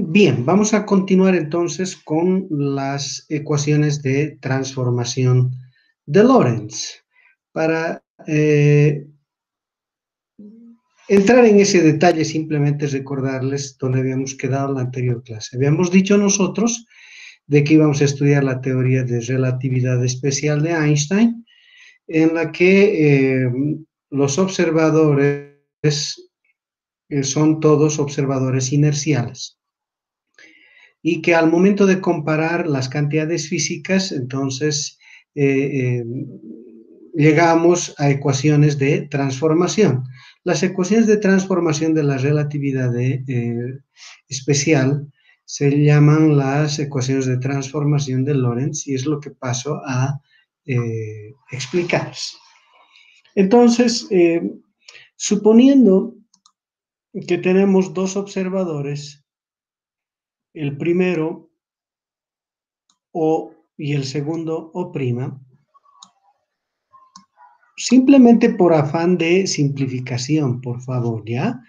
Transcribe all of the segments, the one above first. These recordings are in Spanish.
Bien, vamos a continuar entonces con las ecuaciones de transformación de Lorentz. Para entrar en ese detalle, simplemente recordarles donde habíamos quedado en la anterior clase. Habíamos dicho nosotros de que íbamos a estudiar la teoría de relatividad especial de Einstein, en la que los observadores son todos observadores inerciales. Y que al momento de comparar las cantidades físicas, entonces llegamos a ecuaciones de transformación. Las ecuaciones de transformación de la relatividad especial se llaman las ecuaciones de transformación de Lorentz y es lo que paso a explicarles. Entonces, suponiendo que tenemos dos observadores, el primero O y el segundo O', simplemente por afán de simplificación, por favor, ¿ya?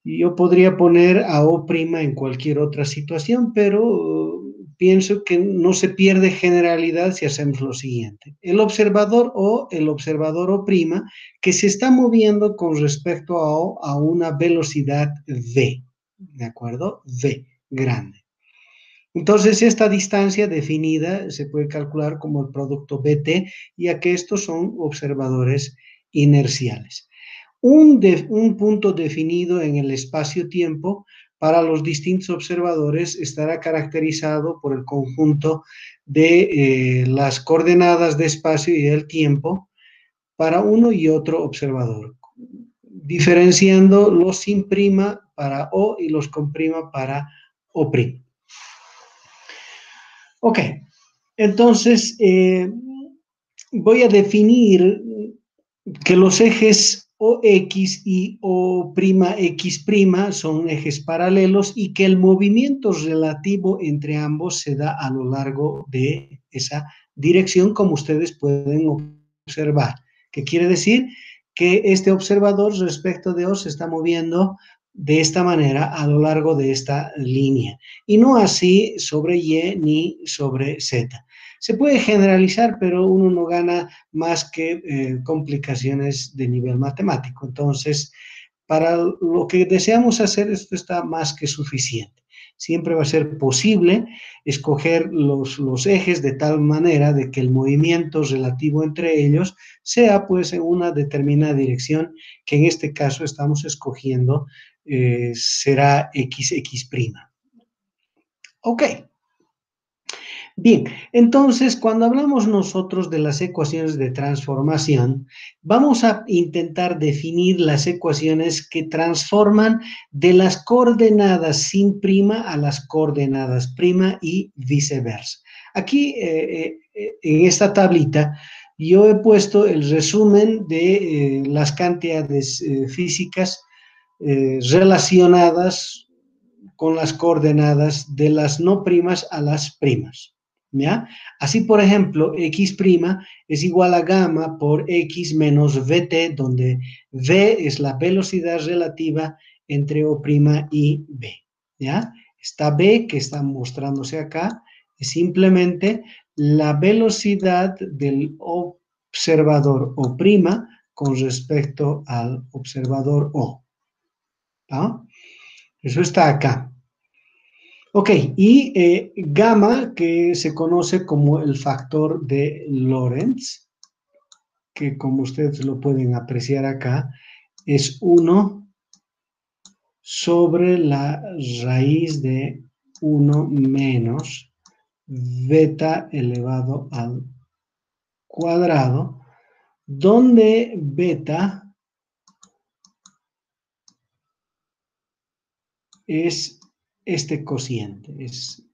Yo podría poner a O' en cualquier otra situación, pero pienso que no se pierde generalidad si hacemos lo siguiente. El observador O, el observador O', que se está moviendo con respecto a O a una velocidad V, ¿de acuerdo? V, grande. Entonces, esta distancia definida se puede calcular como el producto BT, ya que estos son observadores inerciales. Un punto definido en el espacio-tiempo para los distintos observadores estará caracterizado por el conjunto de las coordenadas de espacio y del tiempo para uno y otro observador, diferenciando los sin prima para O y los con prima para O'. Ok, entonces voy a definir que los ejes OX y O'X' son ejes paralelos y que el movimiento relativo entre ambos se da a lo largo de esa dirección, como ustedes pueden observar. ¿Qué quiere decir? Que este observador respecto de O se está moviendo de esta manera a lo largo de esta línea y no así sobre Y ni sobre Z. Se puede generalizar, pero uno no gana más que complicaciones de nivel matemático. Entonces, para lo que deseamos hacer, esto está más que suficiente. Siempre va a ser posible escoger los ejes de tal manera de que el movimiento relativo entre ellos sea pues en una determinada dirección, que en este caso estamos escogiendo será XX'. Ok. Bien, entonces cuando hablamos nosotros de las ecuaciones de transformación, vamos a intentar definir las ecuaciones que transforman de las coordenadas sin prima a las coordenadas prima y viceversa. Aquí, en esta tablita, yo he puesto el resumen de las cantidades físicas relacionadas con las coordenadas de las no primas a las primas. ¿Ya? Así, por ejemplo, X' es igual a gamma por X menos Vt, donde V es la velocidad relativa entre O' y B. ¿Ya? Esta B que está mostrándose acá es simplemente la velocidad del observador O' con respecto al observador O. ¿Ah? Eso está acá. Ok, y gamma, que se conoce como el factor de Lorentz, que como ustedes lo pueden apreciar acá, es 1 sobre la raíz de 1 menos beta elevado al cuadrado, donde beta es este cociente, es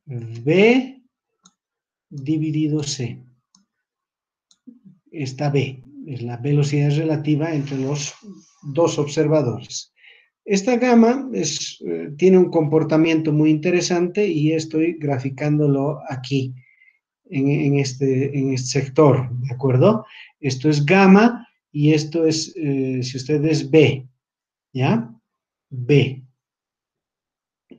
B dividido C. Esta B es la velocidad relativa entre los dos observadores. esta gamma tiene un comportamiento muy interesante y estoy graficándolo aquí, en este sector, ¿de acuerdo? Esto es gamma y esto es, si ustedes B, ¿ya? B.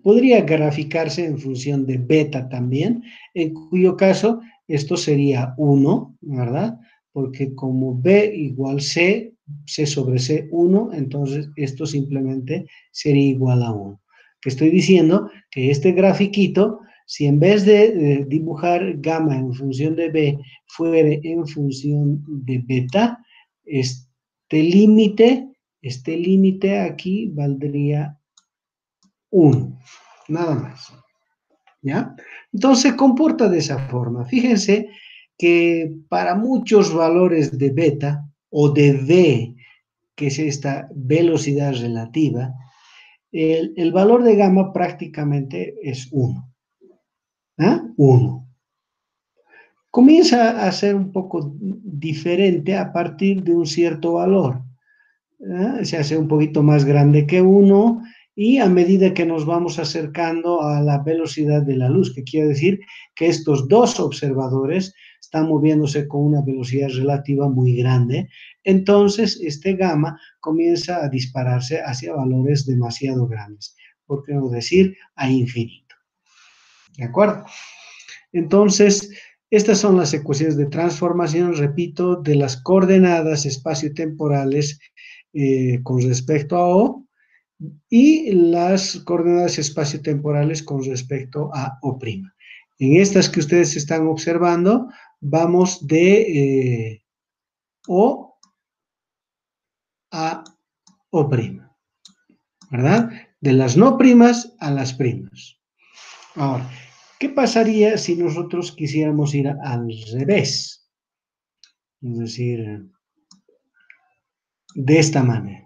Podría graficarse en función de beta también, en cuyo caso esto sería 1, ¿verdad? Porque como B igual C, C sobre C 1, entonces esto simplemente sería igual a 1. Que estoy diciendo que este grafiquito, si en vez de dibujar gamma en función de B, fuere en función de beta, este límite aquí valdría 1, nada más, ¿ya? Entonces se comporta de esa forma. Fíjense que para muchos valores de beta o de v, que es esta velocidad relativa, el valor de gamma prácticamente es 1. ¿Ah? 1. Comienza a ser un poco diferente a partir de un cierto valor. Se hace un poquito más grande que 1 y a medida que nos vamos acercando a la velocidad de la luz, que quiere decir que estos dos observadores están moviéndose con una velocidad relativa muy grande, entonces este gamma comienza a dispararse hacia valores demasiado grandes, por qué no decir a infinito. ¿De acuerdo? Entonces, estas son las ecuaciones de transformación, repito, de las coordenadas espaciotemporales con respecto a O y las coordenadas espaciotemporales con respecto a O'. En estas que ustedes están observando, vamos de O a O', ¿verdad? De las no primas a las primas. Ahora, ¿qué pasaría si nosotros quisiéramos ir al revés? Es decir, de esta manera.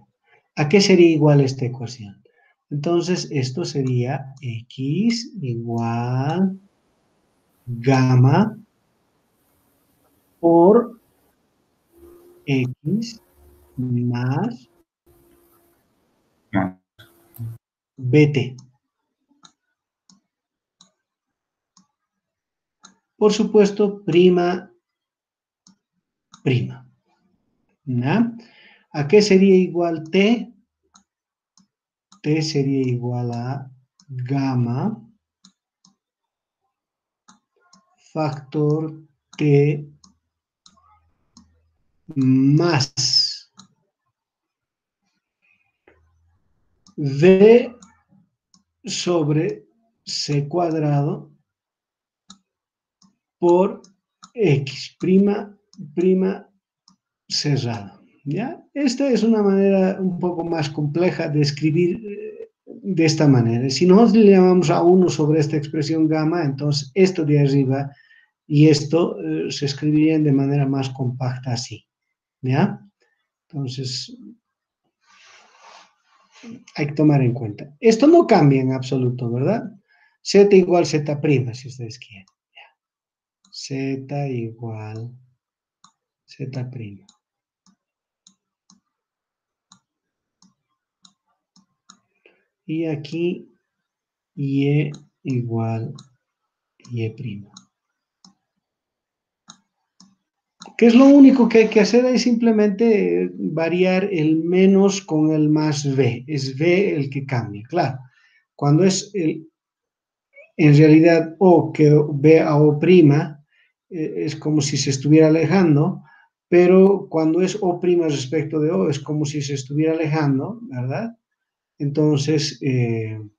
¿A qué sería igual esta ecuación? Entonces, esto sería x igual gamma por x más bt. Por supuesto, prima, prima. ¿Ya? ¿A qué sería igual t? T sería igual a gamma factor t más v sobre c cuadrado por x prima cerrado. ¿Ya? Esta es una manera un poco más compleja de escribir de esta manera. Si nosotros le llamamos a 1 sobre esta expresión gamma, entonces esto de arriba y esto se escribirían de manera más compacta así. ¿Ya? Entonces, hay que tomar en cuenta. Esto no cambia en absoluto, ¿verdad? Z igual Z prima, si ustedes quieren. Z igual Z prima. Y aquí Y igual Y prima. ¿Qué es lo único que hay que hacer? Es simplemente variar el menos con el más V. Es V el que cambia. Claro, cuando es en realidad O que V a O prima, es como si se estuviera alejando, pero cuando es O prima respecto de O, es como si se estuviera alejando, ¿verdad? Entonces, en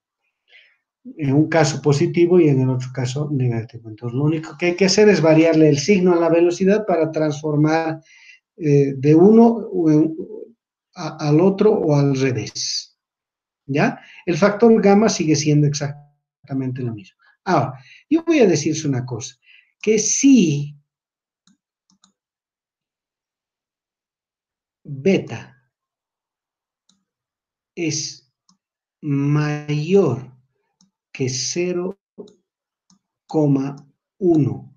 un caso positivo y en el otro caso negativo. Entonces, lo único que hay que hacer es variarle el signo a la velocidad para transformar de uno al otro o al revés. ¿Ya? El factor gamma sigue siendo exactamente lo mismo. Ahora, yo voy a decirles una cosa, que si beta es mayor que 0,1,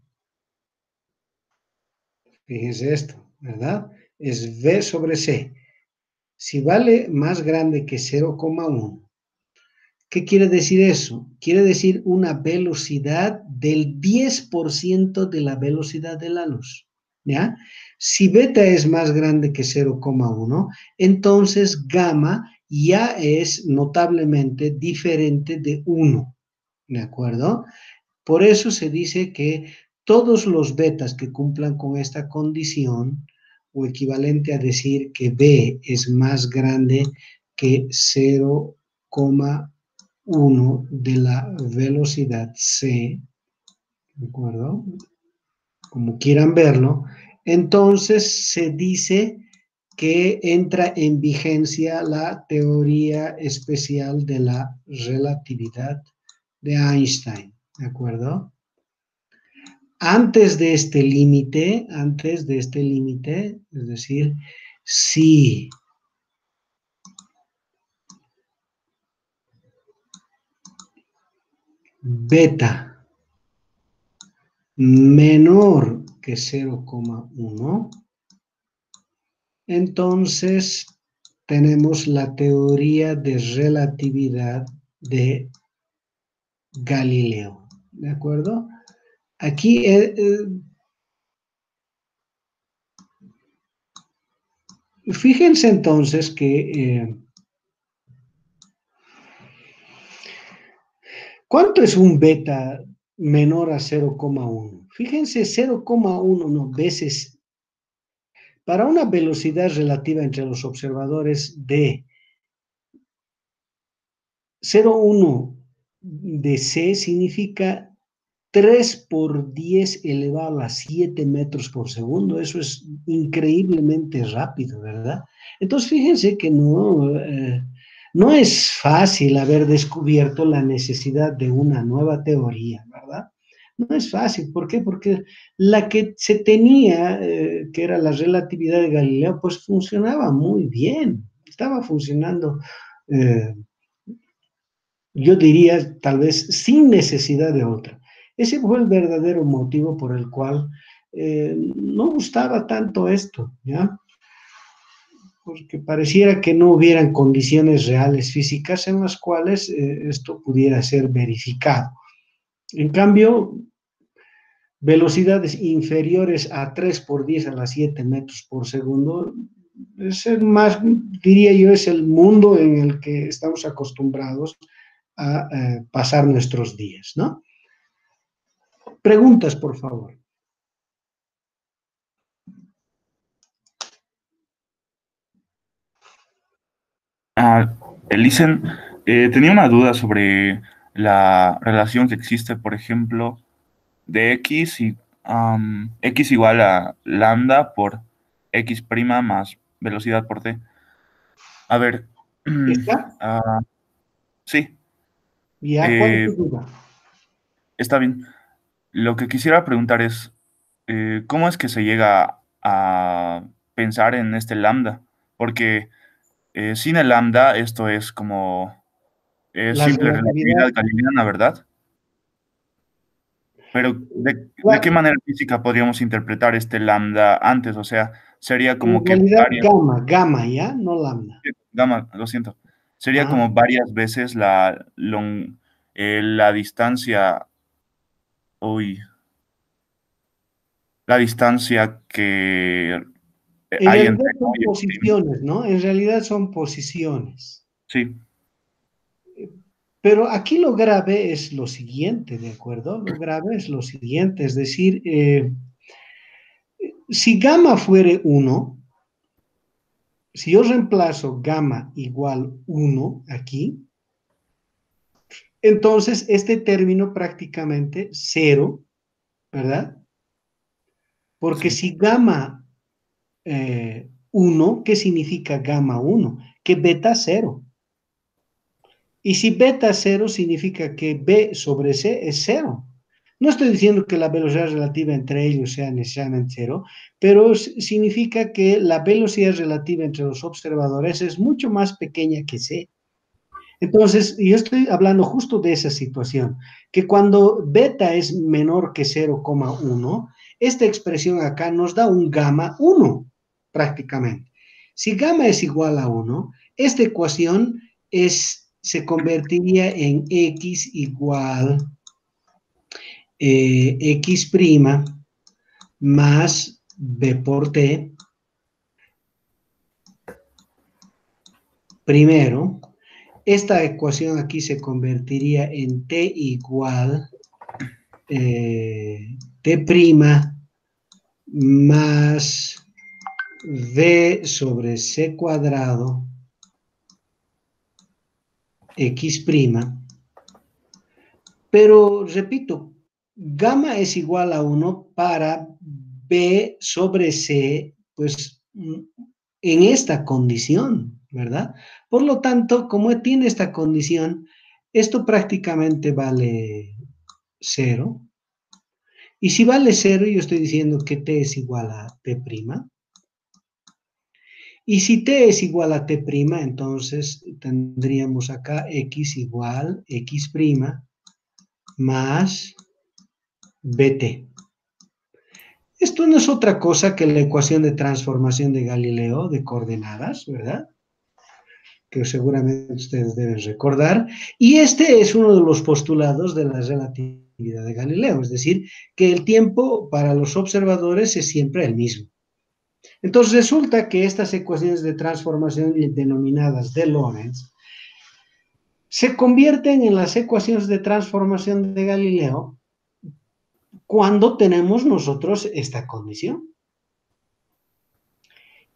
fíjense esto, ¿verdad? Es V sobre C. Si vale más grande que 0,1, ¿qué quiere decir eso? Quiere decir una velocidad del 10% de la velocidad de la luz, ¿ya? Si beta es más grande que 0,1, entonces gamma ya es notablemente diferente de 1, ¿de acuerdo? Por eso se dice que todos los betas que cumplan con esta condición, o equivalente a decir que B es más grande que 0,1 de la velocidad C, ¿de acuerdo? Como quieran verlo, entonces se dice que entra en vigencia la teoría especial de la relatividad de Einstein, ¿de acuerdo? Antes de este límite, es decir, si beta menor que 0,1, entonces tenemos la teoría de relatividad de Galileo, ¿de acuerdo? Aquí, fíjense entonces que, ¿cuánto es un beta menor a 0,1? Fíjense, 0,1 veces, para una velocidad relativa entre los observadores de 0,1 de C significa 3 por 10 elevado a 7 metros por segundo. Eso es increíblemente rápido, ¿verdad? Entonces, fíjense que no es fácil haber descubierto la necesidad de una nueva teoría, ¿verdad? No es fácil. ¿Por qué? Porque la que se tenía, que era la relatividad de Galileo, pues funcionaba muy bien. Estaba funcionando, eh, yo diría, tal vez sin necesidad de otra. Ese fue el verdadero motivo por el cual no gustaba tanto esto, ¿ya? Porque pareciera que no hubieran condiciones reales físicas en las cuales esto pudiera ser verificado. En cambio, velocidades inferiores a 3 por 10 a las 7 metros por segundo, es el más, diría yo, es el mundo en el que estamos acostumbrados a pasar nuestros días, ¿no? Preguntas, por favor. Ah, Elisen, tenía una duda sobre la relación que existe, por ejemplo, de x igual a lambda por x prima más velocidad por t. A ver, ¿Está? ah, sí, ¿Ya? ¿Cuál es eh, tu duda? está bien. Lo que quisiera preguntar es, ¿cómo es que se llega a pensar en este lambda? Porque sin el lambda esto es como La simple relatividad. relatividad galileana, ¿verdad? Pero, ¿de qué Claro, manera física podríamos interpretar este lambda antes? O sea, sería como en que realidad, varias, gamma, ¿ya? No lambda. gamma, lo siento, sería Ah, como varias veces la distancia, uy, la distancia que en hay realidad entre son hoy y posiciones, ¿no? En realidad son posiciones. sí, Pero aquí lo grave es lo siguiente, ¿de acuerdo? Lo grave es lo siguiente, es decir, si gamma fuere 1, si yo reemplazo gamma igual 1 aquí, entonces este término prácticamente cero, ¿verdad? Porque sí, si gamma 1, ¿qué significa gamma 1? Que beta cero. Y si beta cero significa que B sobre C es cero. No estoy diciendo que la velocidad relativa entre ellos sea necesariamente cero, pero significa que la velocidad relativa entre los observadores es mucho más pequeña que C. Entonces, yo estoy hablando justo de esa situación, que cuando beta es menor que 0,1, esta expresión acá nos da un gamma 1, prácticamente. Si gamma es igual a 1, esta ecuación se convertiría en x igual x' más b por t, primero. Esta ecuación aquí se convertiría en t igual t' más v sobre c cuadrado x'. Pero, repito, gamma es igual a 1 para b sobre c, pues en esta condición, ¿verdad? Por lo tanto, como tiene esta condición, esto prácticamente vale 0. Y si vale 0, yo estoy diciendo que t es igual a t'. Y si t es igual a t', entonces tendríamos acá x igual x' más bt. Esto no es otra cosa que la ecuación de transformación de Galileo de coordenadas, ¿verdad? Que seguramente ustedes deben recordar. Y este es uno de los postulados de la relatividad de Galileo, es decir, que el tiempo para los observadores es siempre el mismo. Entonces resulta que estas ecuaciones de transformación denominadas de Lorentz se convierten en las ecuaciones de transformación de Galileo cuando tenemos nosotros esta condición.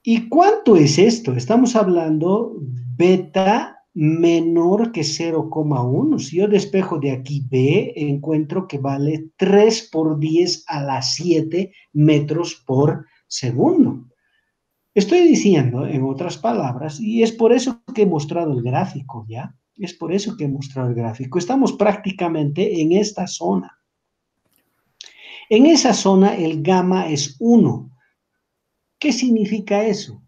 ¿Y cuánto es esto? Estamos hablando beta menor que 0,1. Si yo despejo de aquí B, encuentro que vale 3 por 10 a la 7 metros por segundo. Estoy diciendo, en otras palabras, y es por eso que he mostrado el gráfico, ¿ya? Es por eso que he mostrado el gráfico. Estamos prácticamente en esta zona. En esa zona el gamma es 1. ¿Qué significa eso?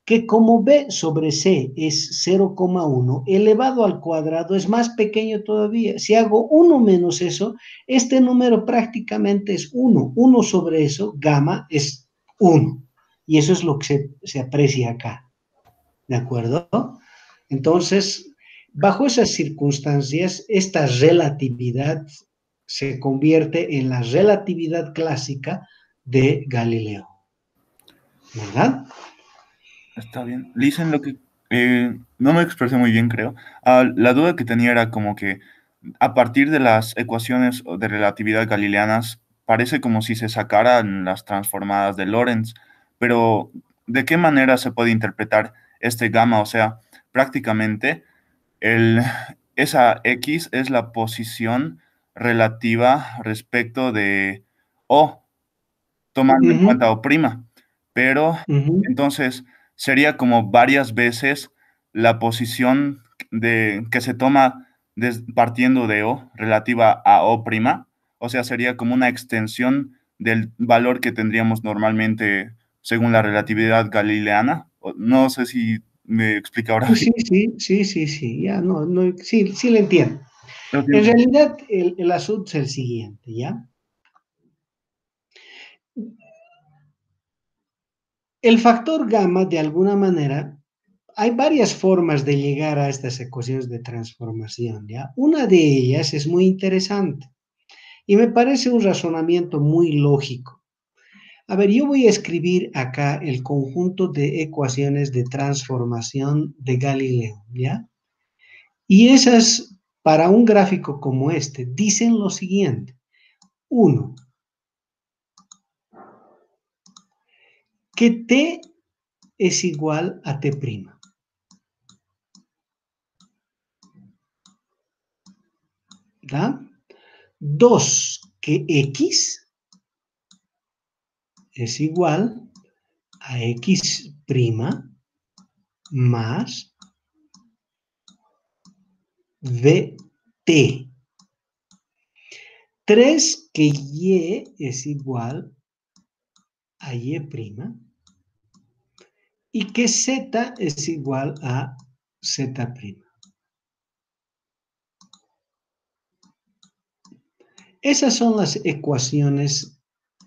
Que como b sobre c es 0,1, elevado al cuadrado es más pequeño todavía. Si hago 1 menos eso, este número prácticamente es 1. 1 sobre eso, gamma, es 1. Y eso es lo que se aprecia acá. ¿De acuerdo? Entonces, bajo esas circunstancias, esta relatividad se convierte en la relatividad clásica de Galileo. ¿Verdad? Está bien. Dicen lo que... no me expresé muy bien, creo. La duda que tenía era como que a partir de las ecuaciones de relatividad galileanas, parece como si se sacaran las transformadas de Lorentz, pero ¿de qué manera se puede interpretar este gamma? O sea, prácticamente el, esa X es la posición relativa respecto de O, tomando en cuenta O', pero entonces sería como varias veces la posición que se toma partiendo de O relativa a O', o sea, sería como una extensión del valor que tendríamos normalmente según la relatividad galileana. No sé si me explica ahora bien. Sí, ya, sí le entiendo. Lo En siento. realidad, el asunto es el siguiente, ¿ya? El factor gamma, de alguna manera, hay varias formas de llegar a estas ecuaciones de transformación, ¿ya? Una de ellas es muy interesante y me parece un razonamiento muy lógico. A ver, yo voy a escribir acá el conjunto de ecuaciones de transformación de Galileo, ¿ya? Y esas, para un gráfico como este, dicen lo siguiente. Uno, que t es igual a t'. ¿Da? Dos, que x es igual a x' más vt. Tres, que y es igual a y' y que z es igual a z'. Esas son las ecuaciones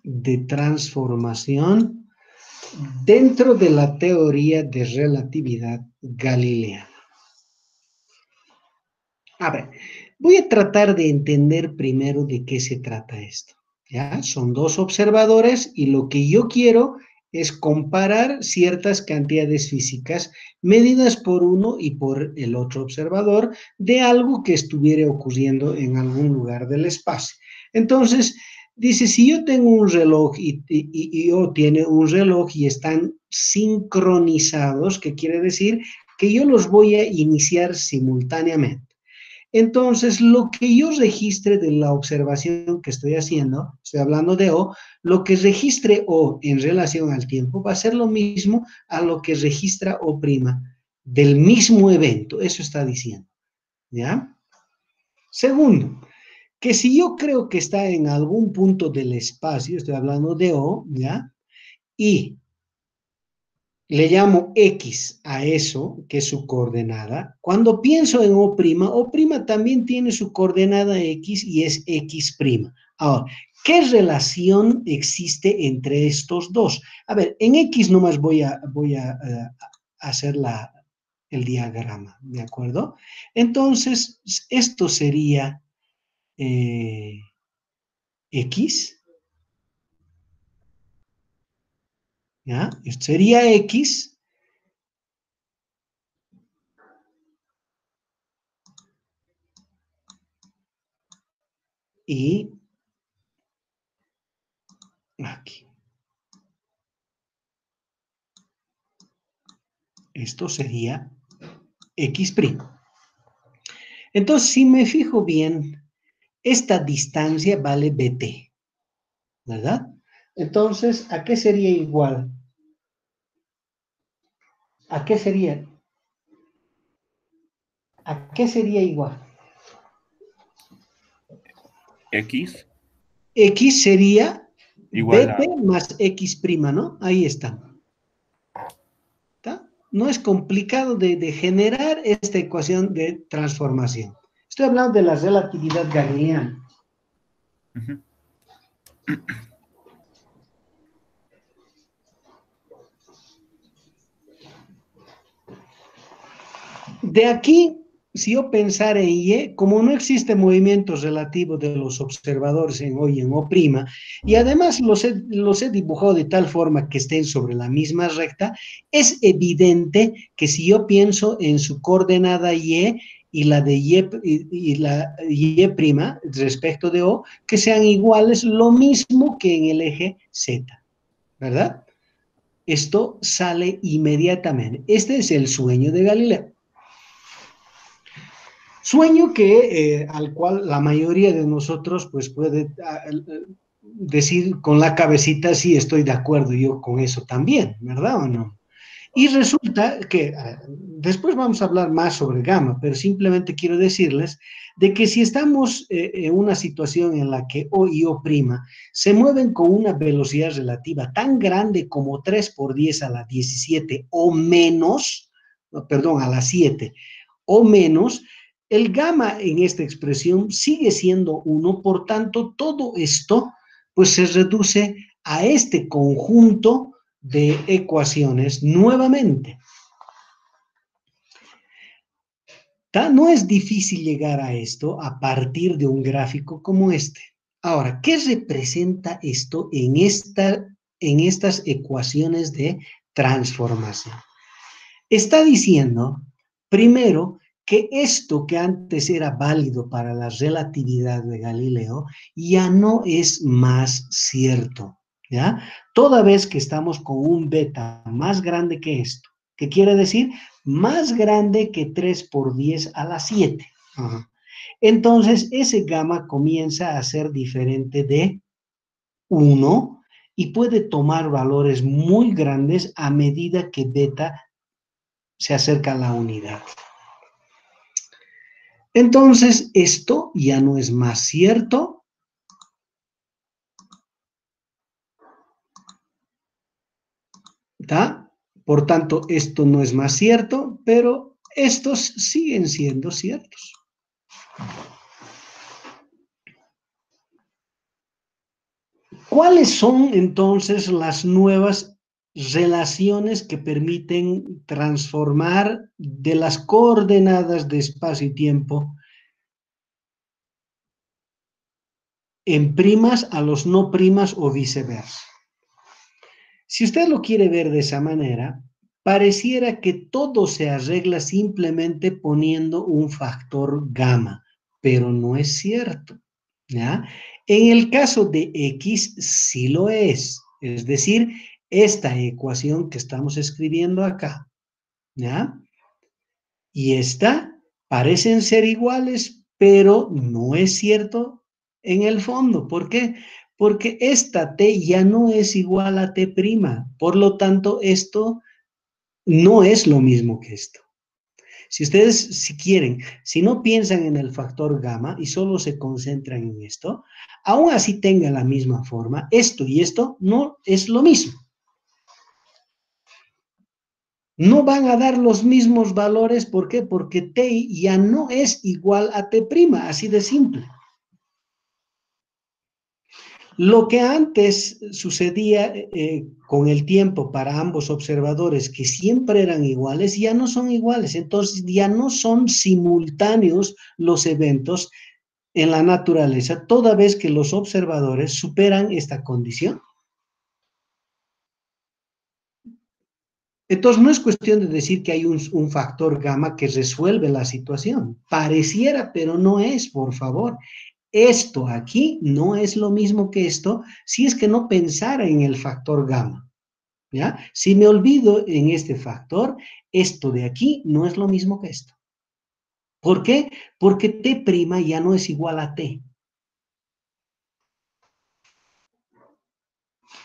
de transformación dentro de la teoría de relatividad galileana. A ver, voy a tratar de entender primero de qué se trata esto. ¿Ya? Son dos observadores y lo que yo quiero es comparar ciertas cantidades físicas medidas por uno y por el otro observador de algo que estuviera ocurriendo en algún lugar del espacio. Entonces, dice, si yo tengo un reloj y yo tiene un reloj y están sincronizados, ¿qué quiere decir? Que yo los voy a iniciar simultáneamente. Entonces, lo que yo registre de la observación que estoy haciendo, estoy hablando de O, lo que registre O en relación al tiempo va a ser lo mismo a lo que registra O' del mismo evento, eso está diciendo, ¿ya? Segundo, que si yo creo que está en algún punto del espacio, estoy hablando de O, ¿ya? Y le llamo X a eso, que es su coordenada. Cuando pienso en O', O' también tiene su coordenada X y es X'. Ahora, ¿qué relación existe entre estos dos? A ver, en X nomás voy a hacer el diagrama, ¿de acuerdo? Entonces, esto sería X, ¿ya? Esto sería X y aquí. Esto sería X'. Entonces, si me fijo bien, esta distancia vale BT, ¿verdad? Entonces, ¿a qué sería igual? ¿A qué sería? ¿A qué sería igual? X X sería igual BT a más X', ¿no? Ahí está. ¿Está? No es complicado de generar esta ecuación de transformación. Estoy hablando de la relatividad galileana. ujú, De aquí, si yo pensara en Y, como no existe movimiento relativo de los observadores en O y en O', y además los he dibujado de tal forma que estén sobre la misma recta, es evidente que si yo pienso en su coordenada y la de y la Y' respecto de O, que sean iguales, lo mismo que en el eje Z, ¿verdad? Esto sale inmediatamente. Este es el sueño de Galileo. Sueño al cual la mayoría de nosotros pues puede decir con la cabecita sí estoy de acuerdo yo con eso también, ¿verdad o no? Y resulta que después vamos a hablar más sobre gamma, pero simplemente quiero decirles de que si estamos en una situación en la que O y O' se mueven con una velocidad relativa tan grande como 3 por 10 a la 17 o menos, no, perdón, a la 7 o menos, el gamma en esta expresión sigue siendo 1, por tanto, todo esto pues se reduce a este conjunto de ecuaciones nuevamente. No es difícil llegar a esto a partir de un gráfico como este. Ahora, ¿qué representa esto en estas ecuaciones de transformación? Está diciendo, primero, que esto que antes era válido para la relatividad de Galileo ya no es más cierto, ¿ya? Toda vez que estamos con un beta más grande que esto, ¿qué quiere decir? Más grande que 3 por 10 a la 7. Ajá. Entonces, ese gamma comienza a ser diferente de 1 y puede tomar valores muy grandes a medida que beta se acerca a la unidad. Entonces, esto ya no es más cierto. ¿Está? Por tanto, esto no es más cierto, pero estos siguen siendo ciertos. ¿Cuáles son entonces las nuevas relaciones que permiten transformar de las coordenadas de espacio y tiempo en primas a los no primas o viceversa. Si usted lo quiere ver de esa manera, pareciera que todo se arregla simplemente poniendo un factor gamma, pero no es cierto, ¿ya? En el caso de X sí lo es decir, esta ecuación que estamos escribiendo acá, ¿ya? Y esta parecen ser iguales, pero no es cierto en el fondo. ¿Por qué? Porque esta T ya no es igual a T'. Por lo tanto, esto no es lo mismo que esto. Si ustedes, si quieren, si no piensan en el factor gamma y solo se concentran en esto, aún así tenga la misma forma, esto y esto no es lo mismo. No van a dar los mismos valores, ¿por qué? Porque T ya no es igual a T', así de simple. Lo que antes sucedía con el tiempo para ambos observadores, que siempre eran iguales, ya no son iguales. Entonces ya no son simultáneos los eventos en la naturaleza, toda vez que los observadores superan esta condición. Entonces, no es cuestión de decir que hay un factor gamma que resuelve la situación. Pareciera, pero no es, por favor. Esto aquí no es lo mismo que esto si es que no pensara en el factor gamma, ¿ya? Si me olvido en este factor, esto de aquí no es lo mismo que esto. ¿Por qué? Porque T' ya no es igual a T.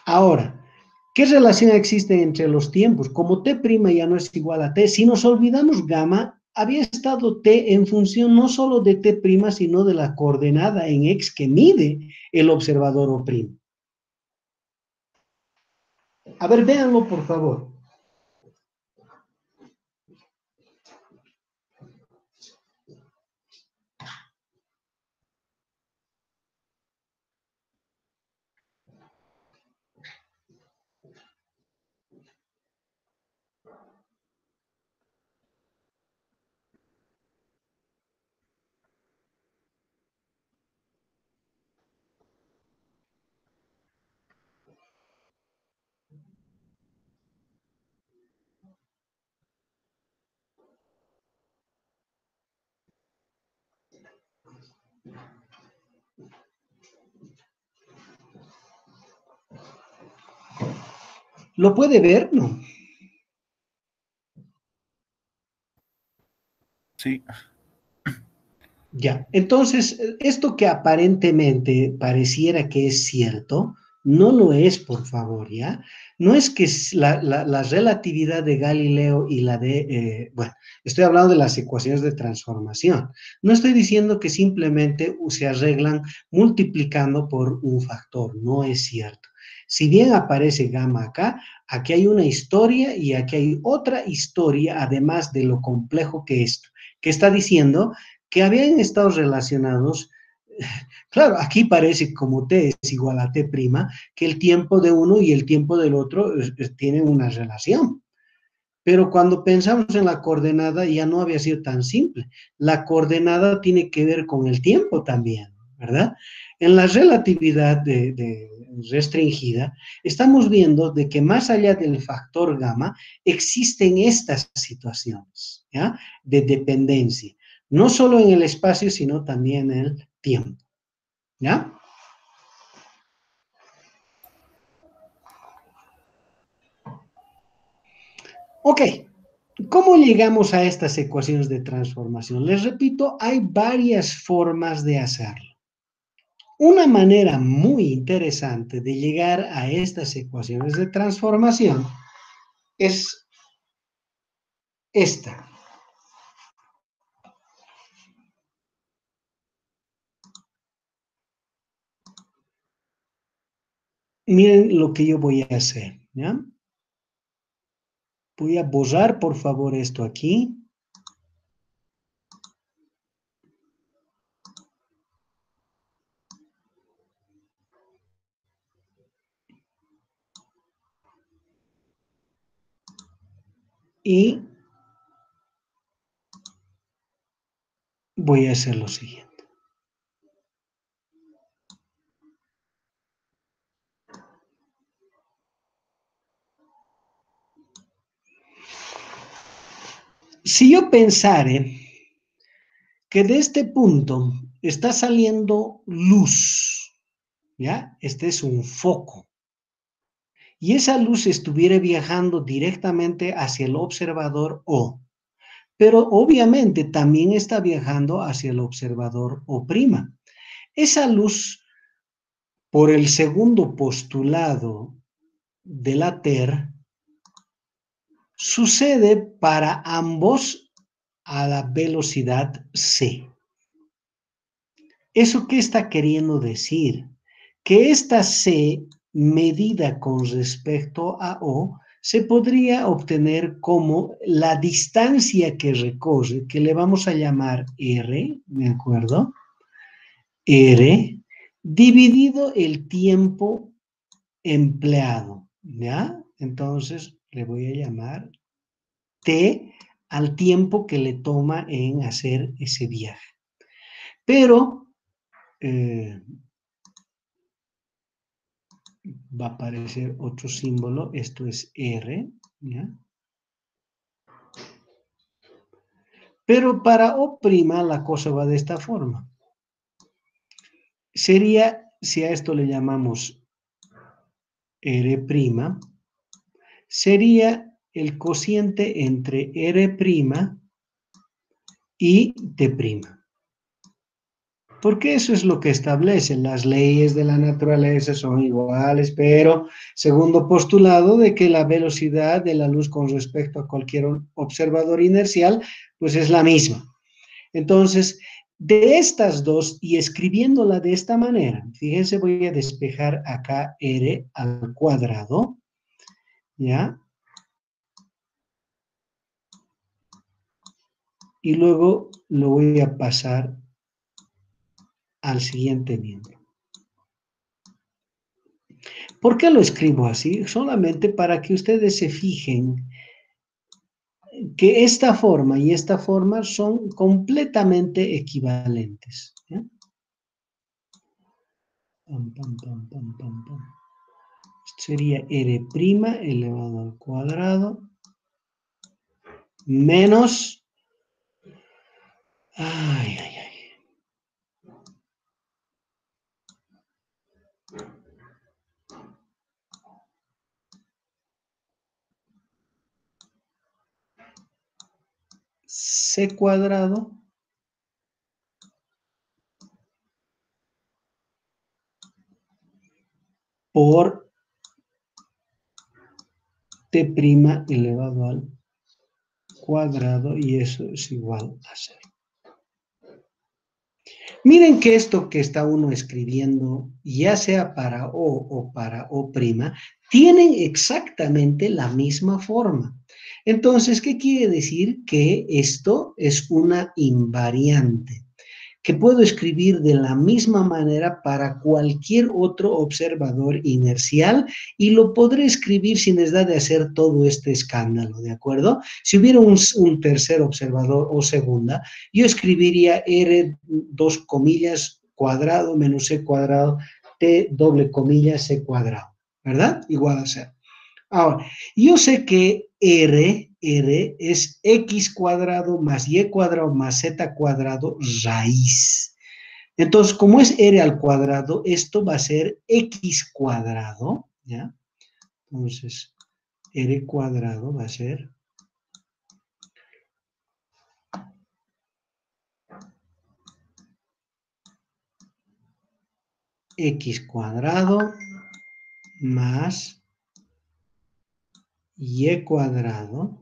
Ahora, ¿qué relación existe entre los tiempos? Como T' ya no es igual a T, si nos olvidamos gamma, había estado T en función no solo de T', sino de la coordenada en X que mide el observador O'. A ver, véanlo por favor. ¿Lo puede ver? No. Sí. Ya, entonces, esto que aparentemente pareciera que es cierto, no lo es, por favor, ¿ya? No es que la relatividad de Galileo y la de, bueno, estoy hablando de las ecuaciones de transformación. No estoy diciendo que simplemente se arreglan multiplicando por un factor, no es cierto. Si bien aparece gamma acá, aquí hay una historia y aquí hay otra historia, además de lo complejo que esto, que está diciendo que habían estado relacionados, claro, aquí parece como T es igual a T', que el tiempo de uno y el tiempo del otro tienen una relación. Pero cuando pensamos en la coordenada ya no había sido tan simple. La coordenada tiene que ver con el tiempo también, ¿verdad? En la relatividad restringida, estamos viendo de que más allá del factor gamma, existen estas situaciones, ¿ya? De dependencia, no solo en el espacio, sino también en el tiempo, ¿ya? Ok, ¿cómo llegamos a estas ecuaciones de transformación? Les repito, hay varias formas de hacerlo. Una manera muy interesante de llegar a estas ecuaciones de transformación es esta. Miren lo que yo voy a hacer, ¿ya? Voy a borrar, por favor, esto aquí. Y voy a hacer lo siguiente. Si yo pensare que de este punto está saliendo luz, ¿ya? Este es un foco. Y esa luz estuviera viajando directamente hacia el observador O, pero obviamente también está viajando hacia el observador O'. Esa luz, por el segundo postulado de la TER, sucede para ambos a la velocidad c. ¿Eso qué está queriendo decir? Que esta c medida con respecto a O se podría obtener como la distancia que recorre, que le vamos a llamar R, ¿de acuerdo? R, dividido el tiempo empleado, ¿ya? Entonces le voy a llamar T al tiempo que le toma en hacer ese viaje. Pero va a aparecer otro símbolo, esto es R, ¿ya? Pero para O' la cosa va de esta forma. Sería, si a esto le llamamos R', sería el cociente entre R' y T'. Porque eso es lo que establecen las leyes de la naturaleza, son iguales, pero segundo postulado de que la velocidad de la luz con respecto a cualquier observador inercial, pues es la misma. Entonces, de estas dos, y escribiéndola de esta manera, fíjense, voy a despejar acá R al cuadrado, ¿ya? Y luego lo voy a pasar al siguiente miembro. ¿Por qué lo escribo así? Solamente para que ustedes se fijen que esta forma y esta forma son completamente equivalentes. ¿Ya? Pam, pam, pam, pam, pam, pam. Sería R' elevado al cuadrado menos... Ay, ay, ay. C cuadrado por T' elevado al cuadrado, y eso es igual a 0. Miren que esto que está uno escribiendo, ya sea para O o para O', tienen exactamente la misma forma. Entonces, ¿qué quiere decir? Que esto es una invariante, que puedo escribir de la misma manera para cualquier otro observador inercial, y lo podré escribir sin necesidad de hacer todo este escándalo, ¿de acuerdo? Si hubiera un tercer observador o segunda, yo escribiría R dos comillas cuadrado menos C cuadrado T doble comilla C cuadrado, ¿verdad? Igual a 0. Ahora, yo sé que R es X cuadrado más Y cuadrado más Z cuadrado raíz. Entonces, como es R al cuadrado, esto va a ser X cuadrado, ¿ya? Entonces, R cuadrado va a ser X cuadrado más Y cuadrado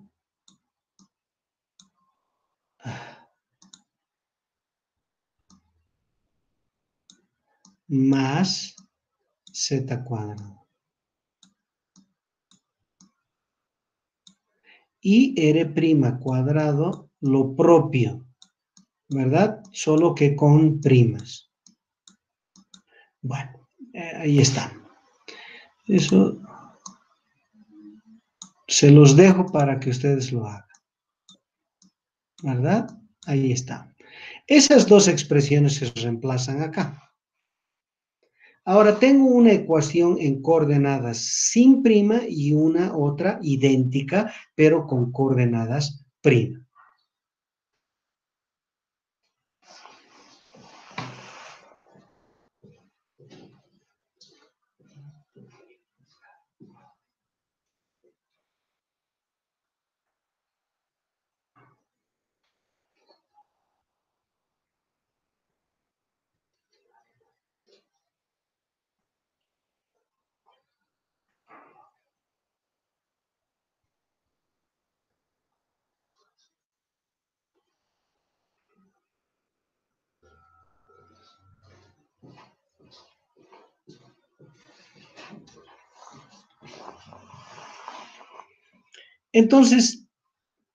más Z cuadrado. Y R' cuadrado, lo propio, ¿verdad? Solo que con primas. Bueno, ahí está. Eso Se los dejo para que ustedes lo hagan, ¿verdad? Ahí está. Esas dos expresiones se reemplazan acá. Ahora tengo una ecuación en coordenadas sin prima y una otra idéntica, pero con coordenadas prima. Entonces,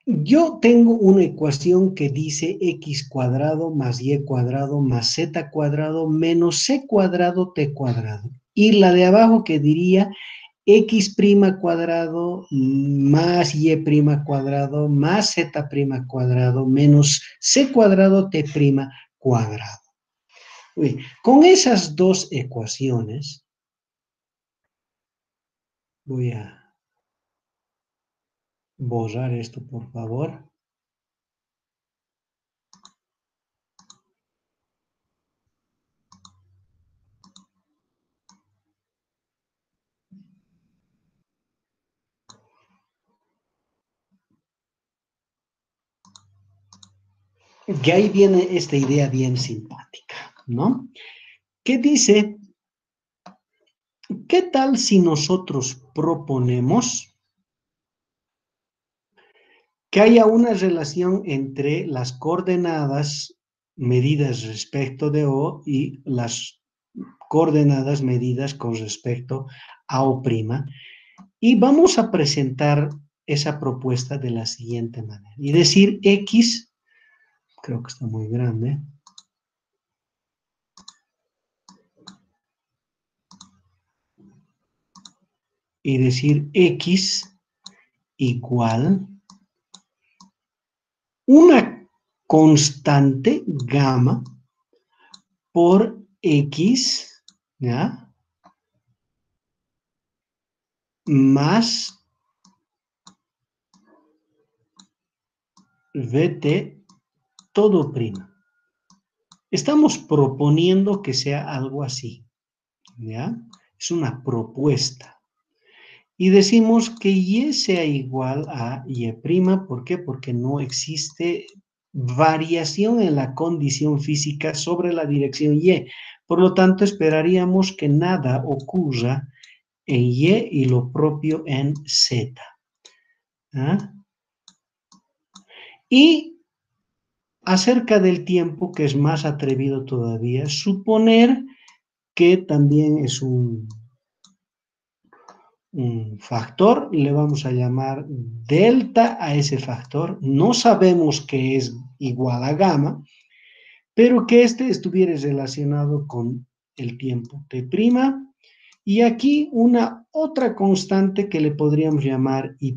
yo tengo una ecuación que dice x cuadrado más y cuadrado más z cuadrado menos c cuadrado t cuadrado. Y la de abajo que diría x prima cuadrado más y prima cuadrado más z prima cuadrado menos c cuadrado t prima cuadrado. Uy, con esas dos ecuaciones, voy a borrar esto, por favor. Que ahí viene esta idea bien simpática, ¿no? Que dice, ¿qué tal si nosotros proponemos que haya una relación entre las coordenadas medidas respecto de O y las coordenadas medidas con respecto a O'? Y vamos a presentar esa propuesta de la siguiente manera. Y decir X, creo que está muy grande, y decir X igual una constante gamma por X, ¿ya? Más VT todo prima. Estamos proponiendo que sea algo así, ¿ya? Es una propuesta. Y decimos que Y sea igual a Y', ¿por qué? Porque no existe variación en la condición física sobre la dirección Y. Por lo tanto, esperaríamos que nada ocurra en Y y lo propio en Z. ¿Ah? Y acerca del tiempo, que es más atrevido todavía, suponer que también es un factor, le vamos a llamar delta a ese factor. No sabemos que es igual a gamma, pero que este estuviera relacionado con el tiempo t'. Y aquí una otra constante que le podríamos llamar y,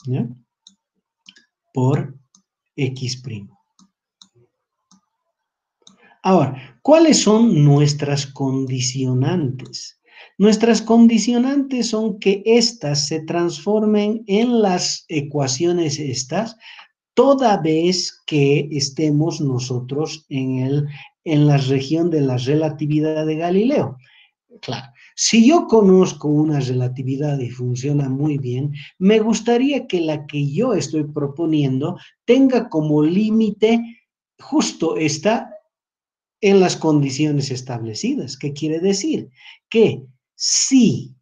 ¿ya? Por x'. Ahora, ¿cuáles son nuestras condicionantes? Nuestras condicionantes son que éstas se transformen en las ecuaciones estas toda vez que estemos nosotros en la región de la relatividad de Galileo. Claro, si yo conozco una relatividad y funciona muy bien, me gustaría que la que yo estoy proponiendo tenga como límite justo esta en las condiciones establecidas. ¿Qué quiere decir? Que si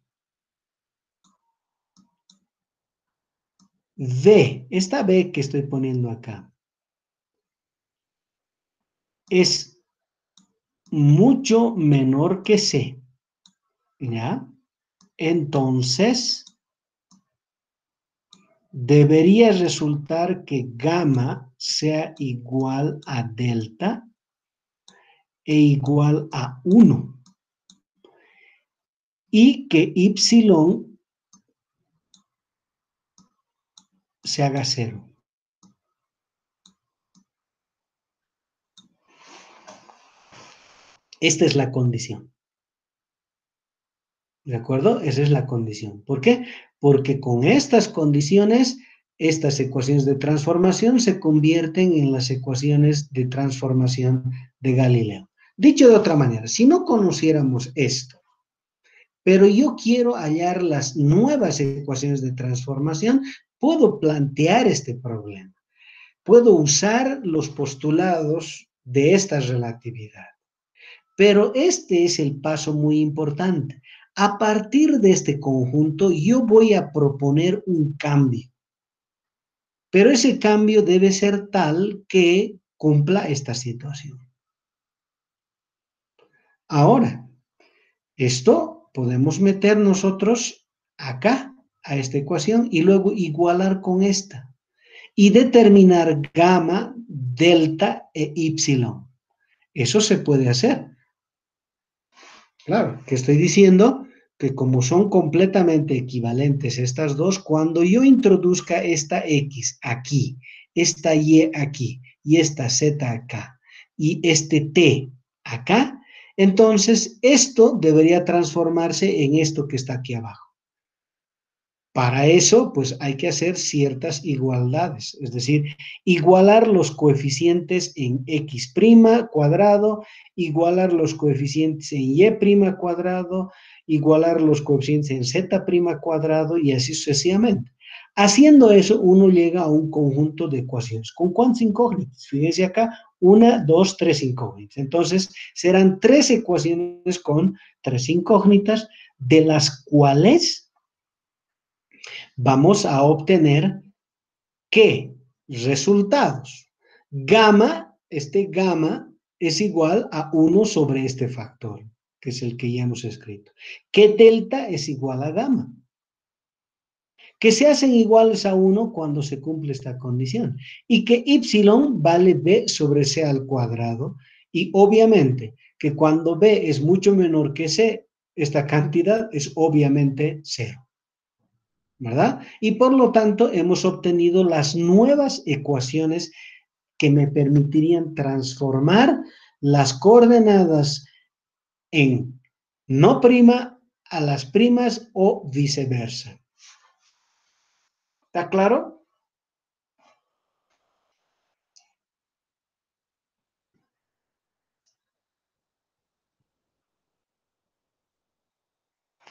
V, esta V que estoy poniendo acá, es mucho menor que C, ¿ya? Entonces, debería resultar que gamma sea igual a delta e igual a 1. Y que Y se haga cero. Esta es la condición. ¿De acuerdo? Esa es la condición. ¿Por qué? Porque con estas condiciones, estas ecuaciones de transformación se convierten en las ecuaciones de transformación de Galileo. Dicho de otra manera, si no conociéramos esto, pero yo quiero hallar las nuevas ecuaciones de transformación, puedo plantear este problema. Puedo usar los postulados de esta relatividad. Pero este es el paso muy importante. A partir de este conjunto, yo voy a proponer un cambio. Pero ese cambio debe ser tal que cumpla esta situación. Ahora, esto podemos meter nosotros acá, a esta ecuación, y luego igualar con esta. Y determinar gamma, delta e ipsilon. Eso se puede hacer. Claro, que estoy diciendo que como son completamente equivalentes estas dos, cuando yo introduzca esta X aquí, esta Y aquí y esta Z acá y este T acá, entonces esto debería transformarse en esto que está aquí abajo. Para eso, pues hay que hacer ciertas igualdades, es decir, igualar los coeficientes en x' cuadrado, igualar los coeficientes en y' cuadrado, igualar los coeficientes en z' cuadrado y así sucesivamente. Haciendo eso, uno llega a un conjunto de ecuaciones. ¿Con cuántas incógnitas? Fíjense acá, 1, 2, 3 incógnitas. Entonces, serán 3 ecuaciones con 3 incógnitas, de las cuales vamos a obtener ¿qué? Resultados. Gamma, este gamma es igual a 1 sobre este factor, que es el que ya hemos escrito. Que delta es igual a gamma. Que se hacen iguales a 1 cuando se cumple esta condición. Y que y vale b sobre c al cuadrado. Y obviamente que cuando b es mucho menor que c, esta cantidad es obviamente 0. ¿Verdad? Y por lo tanto hemos obtenido las nuevas ecuaciones que me permitirían transformar las coordenadas en no prima a las primas o viceversa. ¿Está claro?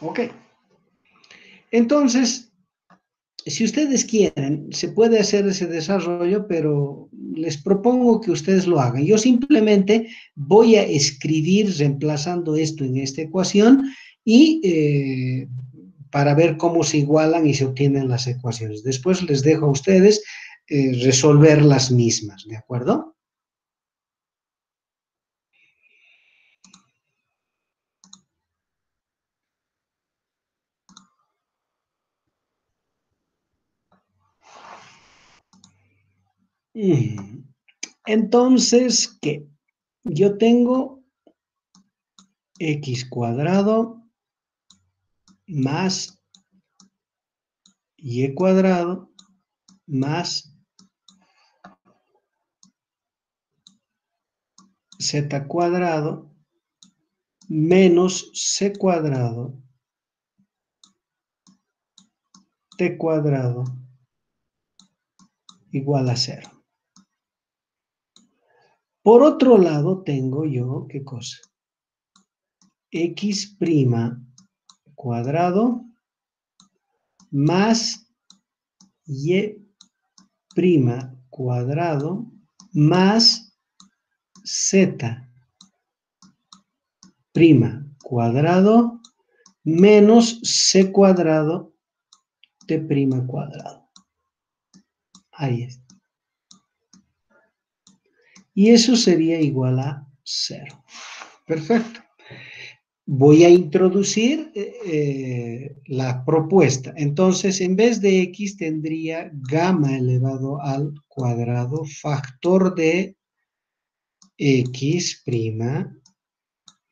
Ok. Entonces, si ustedes quieren, se puede hacer ese desarrollo, pero les propongo que ustedes lo hagan. Yo simplemente voy a escribir reemplazando esto en esta ecuación y para ver cómo se igualan y se obtienen las ecuaciones. Después les dejo a ustedes resolver las mismas, ¿de acuerdo? Entonces, ¿qué? Yo tengo x cuadrado más y cuadrado más z cuadrado menos c cuadrado t cuadrado igual a 0. Por otro lado, tengo yo, ¿qué cosa? X' cuadrado más y' cuadrado más z' cuadrado menos c cuadrado t' cuadrado. Ahí está. Y eso sería igual a 0. Perfecto. Voy a introducir la propuesta. Entonces, en vez de x tendría gamma elevado al cuadrado factor de x'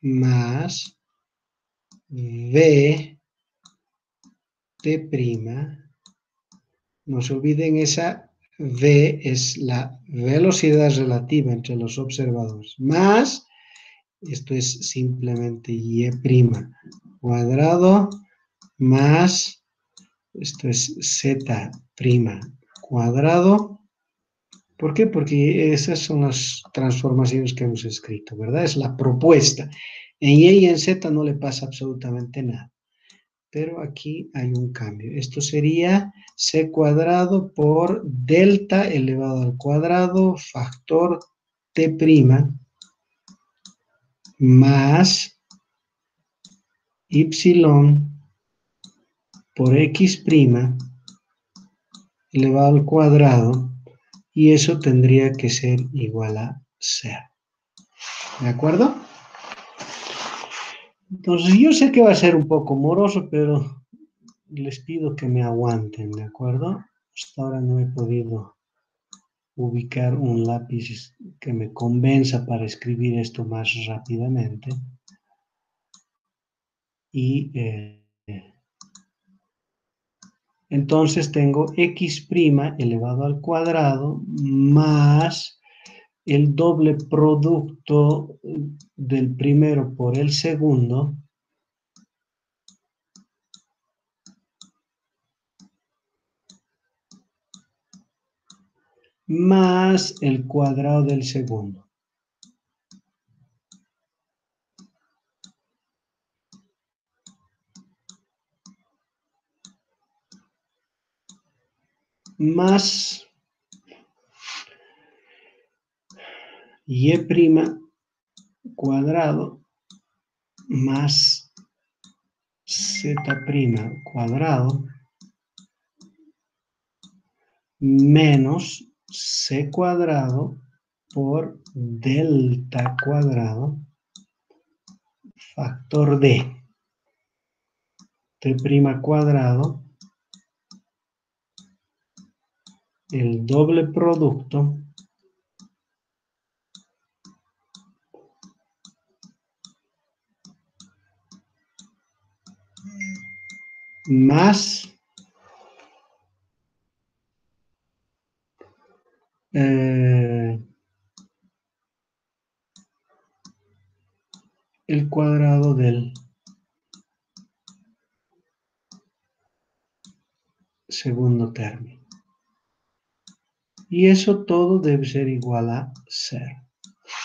más v t' No se olviden, esa V es la velocidad relativa entre los observadores, más, esto es simplemente Y' cuadrado, más, esto es Z' cuadrado. ¿Por qué? Porque esas son las transformaciones que hemos escrito, ¿verdad? Es la propuesta. En Y y en Z no le pasa absolutamente nada. Pero aquí hay un cambio. Esto sería C cuadrado por delta elevado al cuadrado factor T' más Y por X' elevado al cuadrado, y eso tendría que ser igual a 0. ¿De acuerdo? Entonces yo sé que va a ser un poco moroso, pero les pido que me aguanten, ¿de acuerdo? Hasta ahora no he podido ubicar un lápiz que me convenza para escribir esto más rápidamente. Y entonces tengo X' elevado al cuadrado más el doble producto del primero por el segundo más el cuadrado del segundo. Más Y' cuadrado más Z' cuadrado menos C cuadrado por delta cuadrado factor D. T' cuadrado, el doble producto más el cuadrado del segundo término. Y eso todo debe ser igual a 0.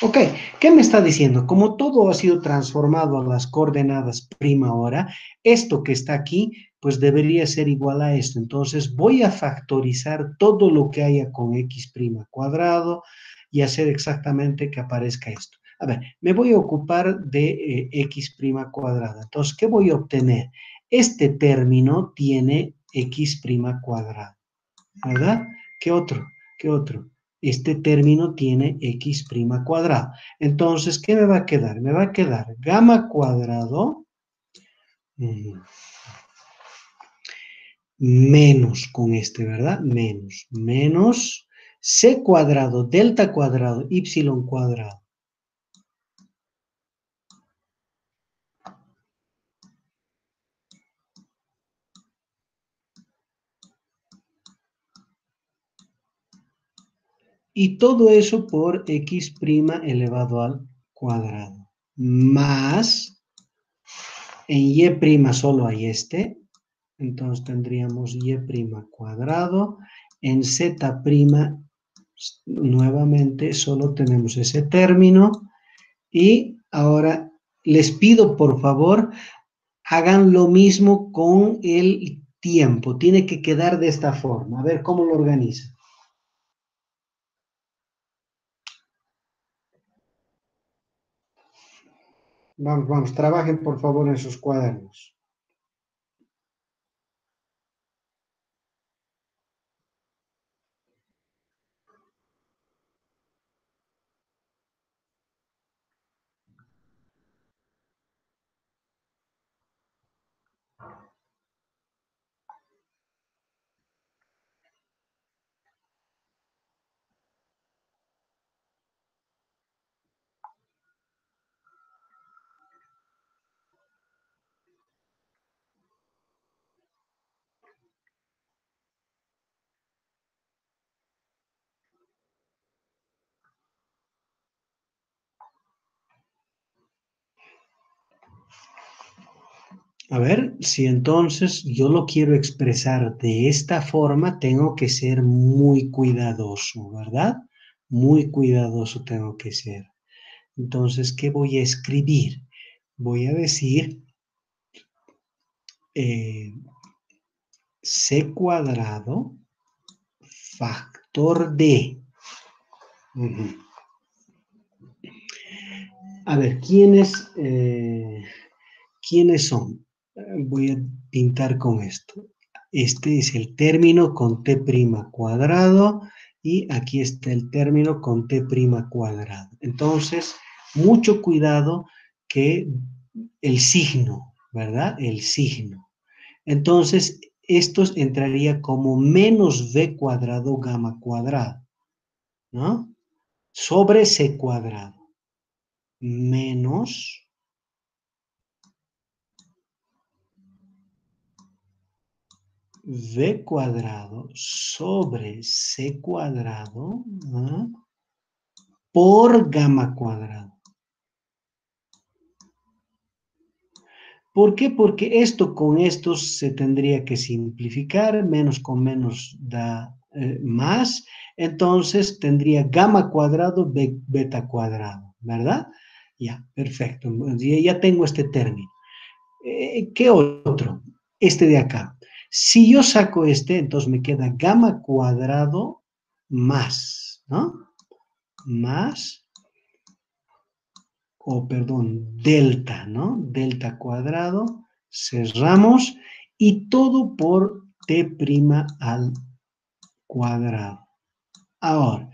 Ok, ¿qué me está diciendo? Como todo ha sido transformado a las coordenadas prima ahora, esto que está aquí, pues debería ser igual a esto. Entonces voy a factorizar todo lo que haya con X' cuadrado y hacer exactamente que aparezca esto. A ver, me voy a ocupar de X' cuadrada. Entonces, ¿qué voy a obtener? Este término tiene X' cuadrada, ¿verdad? ¿Qué otro? ¿Qué otro? Este término tiene X' cuadrado. Entonces, ¿qué me va a quedar? Me va a quedar gamma cuadrado menos con este, ¿verdad? Menos C cuadrado, delta cuadrado, Y cuadrado. Y todo eso por X' elevado al cuadrado. Más, en Y' solo hay este, entonces tendríamos Y' cuadrado. En Z' nuevamente solo tenemos ese término. Y ahora les pido por favor, hagan lo mismo con el tiempo. Tiene que quedar de esta forma. A ver cómo lo organizan. Vamos, vamos, trabajen por favor en sus cuadernos. A ver, si entonces yo lo quiero expresar de esta forma, tengo que ser muy cuidadoso, ¿verdad? Muy cuidadoso tengo que ser. Entonces, ¿qué voy a escribir? Voy a decir eh, c cuadrado factor de. Ujú. A ver, ¿quiénes son? Voy a pintar con esto. Este es el término con t' cuadrado y aquí está el término con t' cuadrado. Entonces, mucho cuidado que el signo, ¿verdad? El signo. Entonces, esto entraría como menos b cuadrado gamma cuadrado, ¿no? Sobre c cuadrado. Menos v cuadrado sobre c cuadrado, ¿no? Por gamma cuadrado. ¿Por qué? Porque esto con esto se tendría que simplificar, menos con menos da más, entonces tendría gamma cuadrado, beta cuadrado, ¿verdad? Ya, perfecto, ya tengo este término. ¿Qué otro? Este de acá. Si yo saco este, entonces me queda gamma cuadrado más, ¿no? Más, perdón, delta, ¿no? Delta cuadrado, cerramos, y todo por t' al cuadrado. Ahora,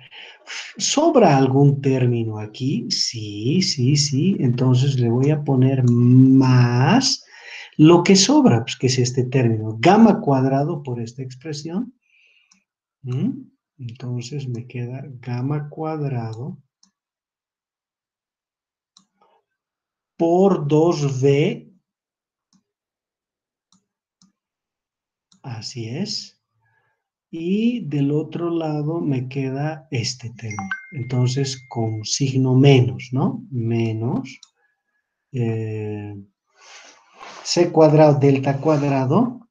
¿sobra algún término aquí? Sí, sí, sí. Entonces le voy a poner más lo que sobra, pues que es este término, gamma cuadrado por esta expresión. Entonces me queda gamma cuadrado por 2b, así es. Y del otro lado me queda este término. Entonces con signo menos, ¿no? Menos c cuadrado delta cuadrado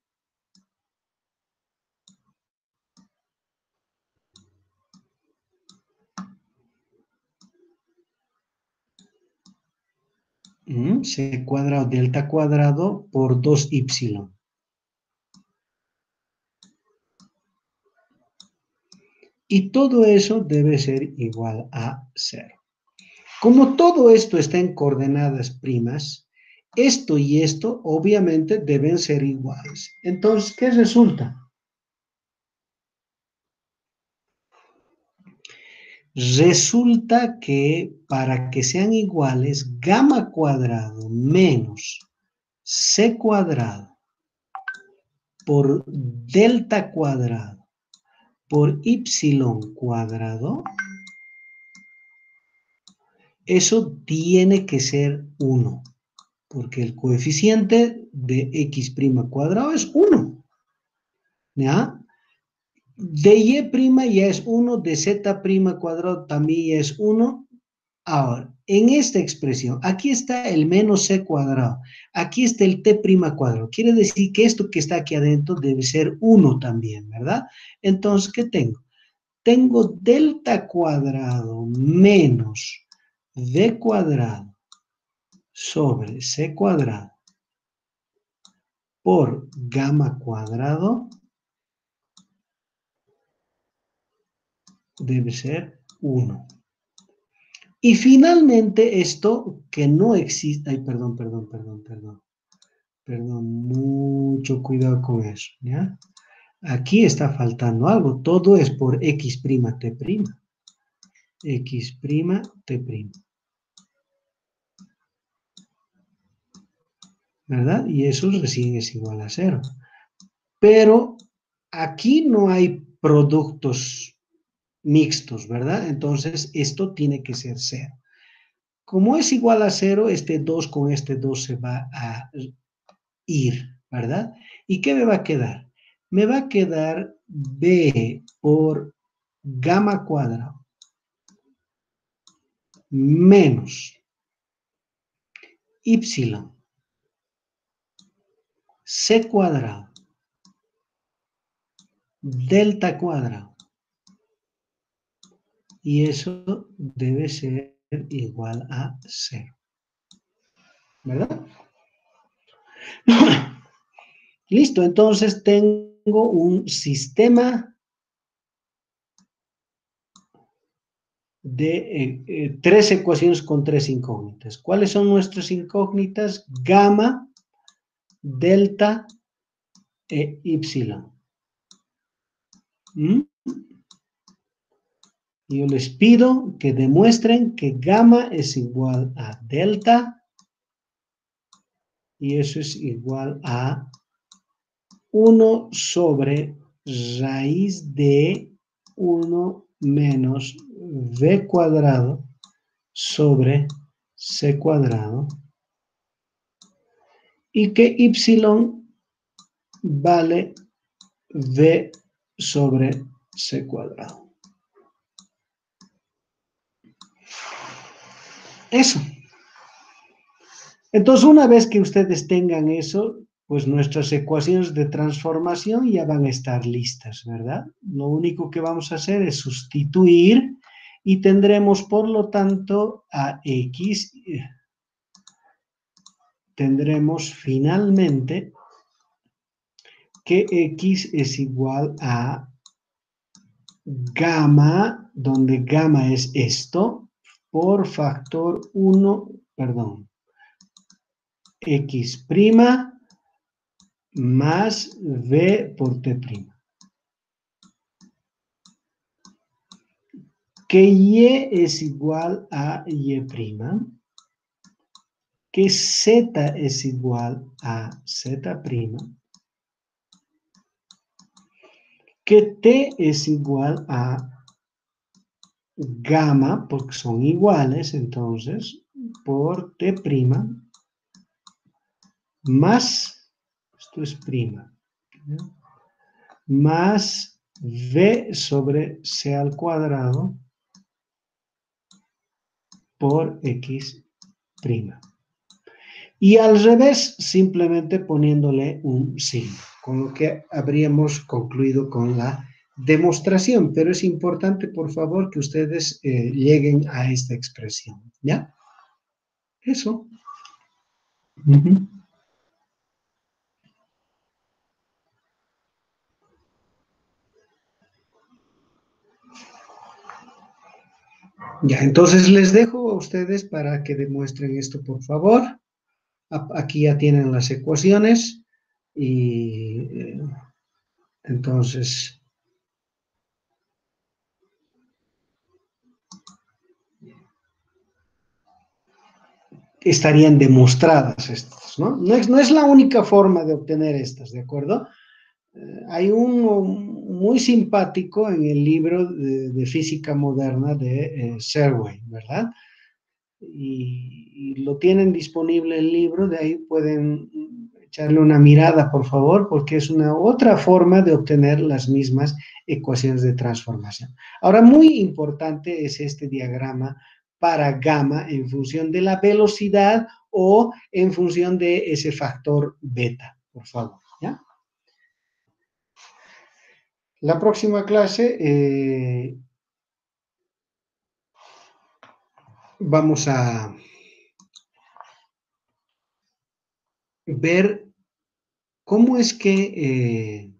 c cuadrado delta cuadrado por 2y. Y todo eso debe ser igual a 0. Como todo esto está en coordenadas primas, esto y esto obviamente deben ser iguales. Entonces, ¿qué resulta? Resulta que para que sean iguales, gamma cuadrado menos c cuadrado por delta cuadrado por y cuadrado, eso tiene que ser 1, porque el coeficiente de x' cuadrado es 1, ¿ya? De y' ya es 1, de z' cuadrado también ya es 1. Ahora, en esta expresión, aquí está el menos c cuadrado, aquí está el t' cuadrado. Quiere decir que esto que está aquí adentro debe ser 1 también, ¿verdad? Entonces, ¿qué tengo? Tengo delta cuadrado menos d cuadrado sobre c cuadrado por gamma cuadrado debe ser 1. Y finalmente esto que no existe, ay, perdón, mucho cuidado con eso, ¿ya? Aquí está faltando algo, todo es por x', t', x', t', ¿verdad? Y eso recién es igual a 0. Pero aquí no hay productos mixtos, ¿verdad? Entonces esto tiene que ser 0. Como es igual a 0, este 2 con este 2 se va a ir, ¿verdad? ¿Y qué me va a quedar? Me va a quedar b por gamma cuadrado menos y C cuadrado, delta cuadrado. Y eso debe ser igual a 0. ¿Verdad? Listo, entonces tengo un sistema de 3 ecuaciones con 3 incógnitas. ¿Cuáles son nuestras incógnitas? Gamma, delta e epsilon. Yo les pido que demuestren que gamma es igual a delta y eso es igual a 1 sobre raíz de 1 menos v cuadrado sobre c cuadrado y que epsilon vale v sobre c cuadrado. Eso. Entonces, una vez que ustedes tengan eso, pues nuestras ecuaciones de transformación ya van a estar listas, ¿verdad? Lo único que vamos a hacer es sustituir y tendremos, por lo tanto, a x, tendremos finalmente que x es igual a gamma, donde gamma es esto, por factor 1, perdón, x' más v por t'. Que y es igual a y', que z es igual a z', que t es igual a gamma, porque son iguales, entonces, por t' más, esto es prima, ¿no? Más v sobre c al cuadrado por x'. Y al revés, simplemente poniéndole un signo, con lo que habríamos concluido con la demostración, pero es importante, por favor, que ustedes lleguen a esta expresión, ¿ya? Eso. Ya, entonces les dejo a ustedes para que demuestren esto, por favor. Aquí ya tienen las ecuaciones y entonces estarían demostradas estas, ¿no? No es la única forma de obtener estas, ¿de acuerdo? Hay uno muy simpático en el libro de física moderna de Serway, ¿verdad? Y lo tienen disponible el libro, de ahí pueden echarle una mirada, por favor, porque es una otra forma de obtener las mismas ecuaciones de transformación. Ahora, muy importante es este diagrama para gamma en función de la velocidad o en función de ese factor beta, por favor, ¿ya? La próxima clase vamos a ver cómo es que